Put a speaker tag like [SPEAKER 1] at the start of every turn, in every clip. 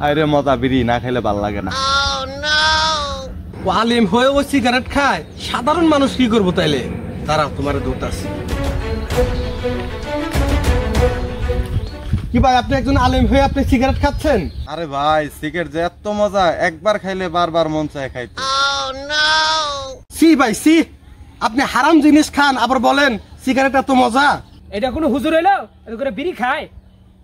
[SPEAKER 1] আরে মজা, বিড়ি না খাইলে ভাল লাগে না।
[SPEAKER 2] আলিম হয়ে ও সিগারেট খায়, সাধারণ মানুষ কি করবো তাইলে? দাঁড়াও, তোমার দৌড় আছে। কি ভাই, আপনি একজন আলিম হয়ে আপনি সিগারেট খাচ্ছেন?
[SPEAKER 1] আরে ভাই, সিগারেট যে এত মজা, একবার খাইলে বারবার মন চায় খাইতে।
[SPEAKER 2] সি ভাই সি, আপনি হারাম জিনিস খান আবার বলেন সিগারেট এত মজা?
[SPEAKER 3] এটা কোনো হুজুর হইলো এত করে বিড়ি খায়?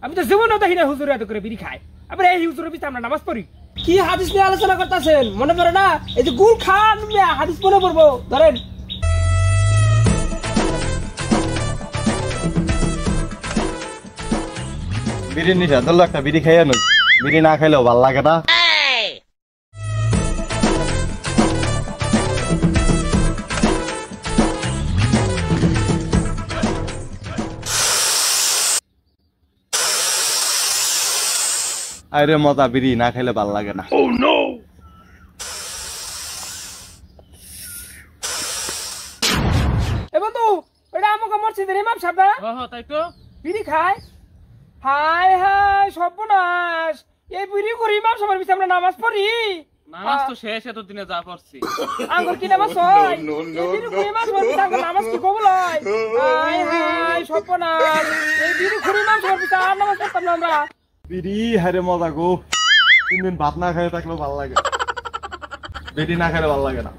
[SPEAKER 3] আমি তো জীবনেও দেখি না হুজুর এত করে বিড়ি খায়। আবার এই হুজুরের পিছনে আমরা নামাজ পড়ি। কি হাদিস নিয়ে আলোচনা করতেছেন মনে পড়ে না? এই যে গুল খান, হাদিস মনে পড়বো। ধরেন
[SPEAKER 1] বিড়ি নিশা ধরলো, একটা বিড়ি খাইয়া নই, বিড়ি না খাইলেও ভাল লাগে না। আরে মজা, বিড়ি না খাইলে ভাল লাগে না।
[SPEAKER 3] এ বন্ধু, এটা আমাকে মসজিদের ইমাম সাহেব না? তাই তো বিড়ি খায়। হাই হাই সর্বনাশ, এই বিড়ি করে ইমাম সাহেবের পিছনে আমরা নামাজ পড়ি।
[SPEAKER 4] নামাজ তো শেষ, এতদিনে যা পড়ছি।
[SPEAKER 3] আঙ্গুর কি নামাজ হয়? এই বিড়ি করে ইমাম সাহেবের পিছনে আঙ্গুর নামাজ কি কবুল হয়? হাই হাই সর্বনাশ, এই বিড়ি করে ইমাম সাহেবের পিছনে আর নামাজ পড়তাম না আমরা।
[SPEAKER 1] বিড়ি হারে মজা গো, 3 দিন ভাত না খাইয়ে থাকলেও ভাল লাগে, বিড়ি না খাইলে ভাল লাগে না।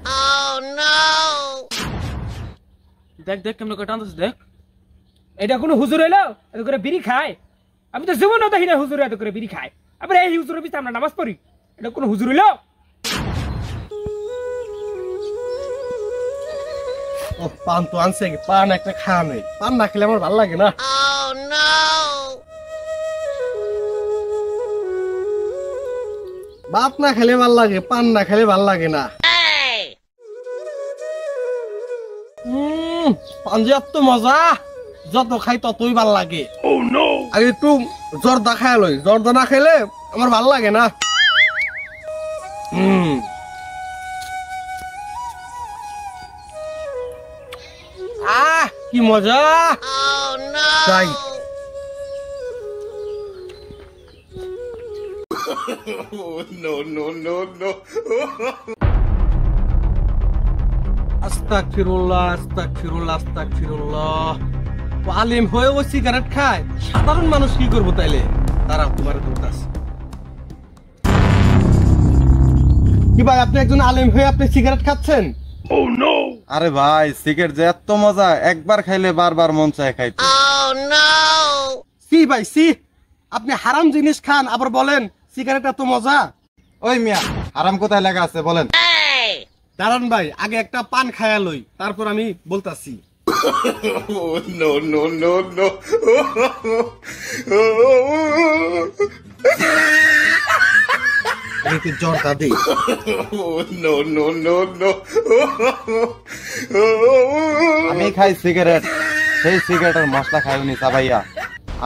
[SPEAKER 4] দেখ দেখ কেমন করে টানতেছে, দেখ।
[SPEAKER 3] এটা কোনো হুজুর হইলো এত করে বিড়ি খায়? আমি তো জীবনেও দেখি না হুজুর এত করে বিড়ি খায়। আবার এই হুজুরের পিছনে আমরা নামাজ পড়ি। এটা কোনো হুজুর হইলো?
[SPEAKER 2] ও পান তো আনছে, পান একটা খাওয়া নেই, পান না খেলে আমার ভালো লাগে না। ভাত না খেলে ভাল লাগে, পান না খেলে ভাল লাগে না। পান যে এত মজা, যত খাই ততই ভাল লাগে। আগে একটু জর্দা খাই লই, জর্দা না খেলে আমার ভাল লাগে না। আহ কি মজা! তাই আস্তাগফিরুল্লাহ আস্তাগফিরুল্লাহ আস্তাগফিরুল্লাহ। আলিম হয়ে ও সিগারেট খায়, সাধারণ মানুষ কি করবো তাইলে? দাঁড়াও, তোমার দৌড় আছে। কি ভাই, আপনি একজন আলিম হয়ে আপনি সিগারেট খাচ্ছেন?
[SPEAKER 1] আরে ভাই, সিগারেট যে এত মজা, একবার খাইলে বারবার মন চায় খাইতে।
[SPEAKER 2] সি ভাই সি, আপনি হারাম জিনিস খান আবার বলেন সিগারেট এত মজা?
[SPEAKER 1] ওই মিয়া, আরাম কোথায় লেখা আছে বলেন?
[SPEAKER 2] দাঁড়ান ভাই, আগে একটা পান খায়া লই, তারপর আমি বলতাছি। জর্দা দেই।
[SPEAKER 1] আমি খাই সিগারেট, সেই সিগারেটের মশলা খাইনি চাবাইয়া,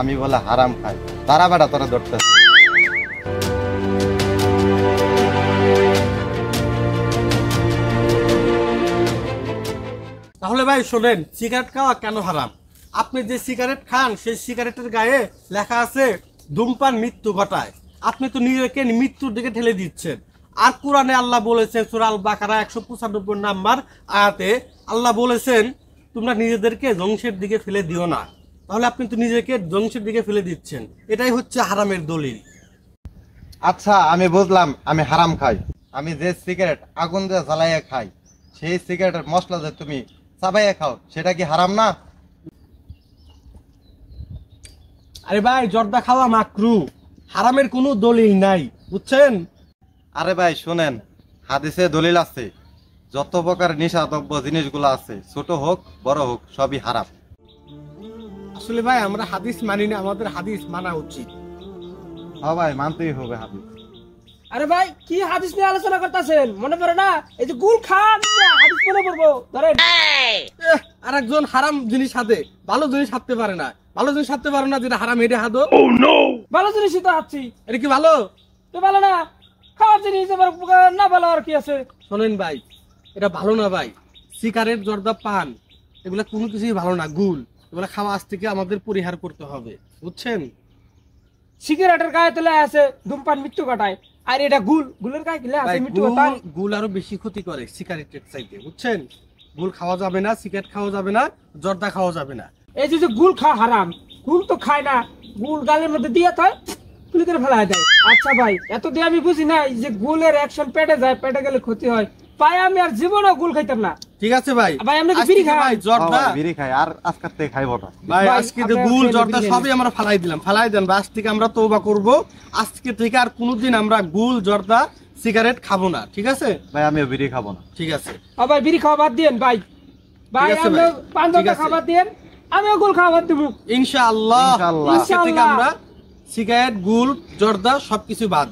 [SPEAKER 1] আমি বলে হারাম খাই। তারা বেটা তোরা ধরতে।
[SPEAKER 2] তাহলে ভাই শোনেন, সিগারেট খাওয়া কেন হারাম? আপনি যে সিগারেট খান সেই সিগারেটের গায়ে লেখা আছে ধূমপান মৃত্যু ঘটায়। আপনি তো নিজেকে মৃত্যুর দিকে ঠেলে দিচ্ছেন। আর কোরআনে আল্লাহ বলেছেন সূরা আল বাকারা 195 নাম্বার আয়াতে আল্লাহ বলেছেন তোমরা নিজেদেরকে ধ্বংসের দিকে ফেলে দিও না। তাহলে আপনি তো নিজেকে ধ্বংসের দিকে ফেলে দিচ্ছেন, এটাই হচ্ছে হারামের দলিল।
[SPEAKER 1] আচ্ছা, আমি বুঝলাম আমি হারাম খাই। আমি যে সিগারেট আগুন দিয়ে জ্বালাইয়া খাই, সেই সিগারেটের মশলা যে তুমি চাবাইয়া খাও, সেটা কি হারাম না?
[SPEAKER 2] আরে ভাই, জর্দা খাওয়া মাকরু, হারামের কোনো দলিল নাই, বুঝছেন?
[SPEAKER 1] আরে ভাই শুনেন, হাদিসে দলিল আছে, যত প্রকার নিশাদ্রব্য জিনিসগুলো আছে, ছোট হোক বড় হোক, সবই হারাম।
[SPEAKER 2] আসলে ভাই আমরা হাদিস মানি না, আমাদের হাদিস মানা উচিত।
[SPEAKER 1] হ্যাঁ ভাই, মানতেই হবে হাদিস।
[SPEAKER 3] আরে ভাই, কি হাদিস নিয়ে আলোচনা করতেছেন মনে পড়ে না? এই যে গুল খান, হাদিস মনে পড়বো। ধরেন
[SPEAKER 2] আর একজন হারাম জিনিস হাতে, ভালো জিনিস হাঁটতে পারে না। ভালো জিনিস হাঁটতে পারে না, যেটা হারাম এটা হাতো।
[SPEAKER 3] ভালো জিনিসই তো হাঁটছি।
[SPEAKER 2] এটা কি ভালো?
[SPEAKER 3] তো ভালো না, খাওয়ার জিনিস আবার না ভালো আর কি আছে?
[SPEAKER 2] শোনেন ভাই, এটা ভালো না ভাই। সিগারেট, জর্দা, পান এগুলা কোনো কিছুই ভালো না, গুল। এগুলা খাওয়া আজ থেকে আমাদের পরিহার করতে হবে, বুঝছেন?
[SPEAKER 3] সিগারেটের গায়ে তোলে আছে ধূমপান মৃত্যু ঘটায়, আর এটা গুলের গায়ে গেলে আছে
[SPEAKER 2] ভাই,
[SPEAKER 3] মৃত্যু ঘটায়।
[SPEAKER 2] গুল আরো বেশি ক্ষতি করে সিগারেটের চাইতে, বুঝছেন? গুল খাওয়া যাবে না, সিগারেট খাওয়া যাবে না, জর্দা খাওয়া যাবে না।
[SPEAKER 3] এই যে গুল খাওয়া হারাম, গুল তো খায় না, গুল গালের মধ্যে দিয়ে তো তুলি করে ফেলা দেয়। আচ্ছা ভাই, এত দিয়ে আমি বুঝি না এই যে গুলের অ্যাকশন পেটে যায়, পেটে গেলে ক্ষতি হয়। ভাই আমি আর জীবনেও গুল খাইতাম না।
[SPEAKER 2] ঠিক আছে ভাই,
[SPEAKER 3] ভাই, আমরা কি
[SPEAKER 2] আজকে
[SPEAKER 3] বিড়ি
[SPEAKER 2] তো
[SPEAKER 3] খাই?
[SPEAKER 2] ভাই জর্দা,
[SPEAKER 1] বিড়ি খাই আর আজকের থেকে খাইবো না।
[SPEAKER 2] ভাই
[SPEAKER 3] ভাই,
[SPEAKER 2] আজকে তো
[SPEAKER 3] আমরা
[SPEAKER 2] গুল
[SPEAKER 3] খেয়ে
[SPEAKER 2] জর্দা
[SPEAKER 3] বিড়ি
[SPEAKER 2] সবই আমরা ফালাই দিলাম, ফালাই দেন। আজ থেকে আমরা তওবা করব, আজকে থেকে আর কোনোদিন আমরা গুল জর্দা সিগারেট খাবো না, ঠিক আছে?
[SPEAKER 1] ভাই আমিও বিড়ি খাবো না।
[SPEAKER 2] ঠিক আছে,
[SPEAKER 3] ভাই বিড়ি খাওয়া বাদ দিয়েন ভাই। ভাই
[SPEAKER 2] ঠিক আছে
[SPEAKER 3] আমরা
[SPEAKER 2] ভাই,
[SPEAKER 3] পান
[SPEAKER 2] ঠিক
[SPEAKER 3] জর্দা
[SPEAKER 2] আছে।
[SPEAKER 3] খাবার দিয়েন, আমিও গুল খাওয়া বাদ দেবো।
[SPEAKER 2] ইনশাআল্লাহ।
[SPEAKER 1] ইনশাআল্লাহ।
[SPEAKER 2] আজকে থেকে
[SPEAKER 3] ইনশাআল্লাহ।
[SPEAKER 2] আমরা সিগারেট, গুল, জর্দা সবকিছু বাদ।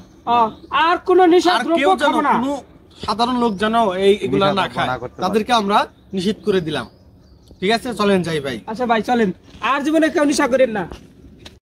[SPEAKER 3] আর কোনো নেশা
[SPEAKER 2] আর
[SPEAKER 3] দ্রব্য
[SPEAKER 2] কেউ যেন,
[SPEAKER 3] খাবো না।
[SPEAKER 2] কোনো সাধারণ লোক যেন এগুলা না খায়,
[SPEAKER 1] না করতে পারে।
[SPEAKER 2] তাদেরকে আমরা নিষেধ করে দিলাম। ঠিক আছে, চলেন যাই ভাই।
[SPEAKER 3] আচ্ছা ভাই চলেন, আর জীবনে কেউ নেশা করেন না।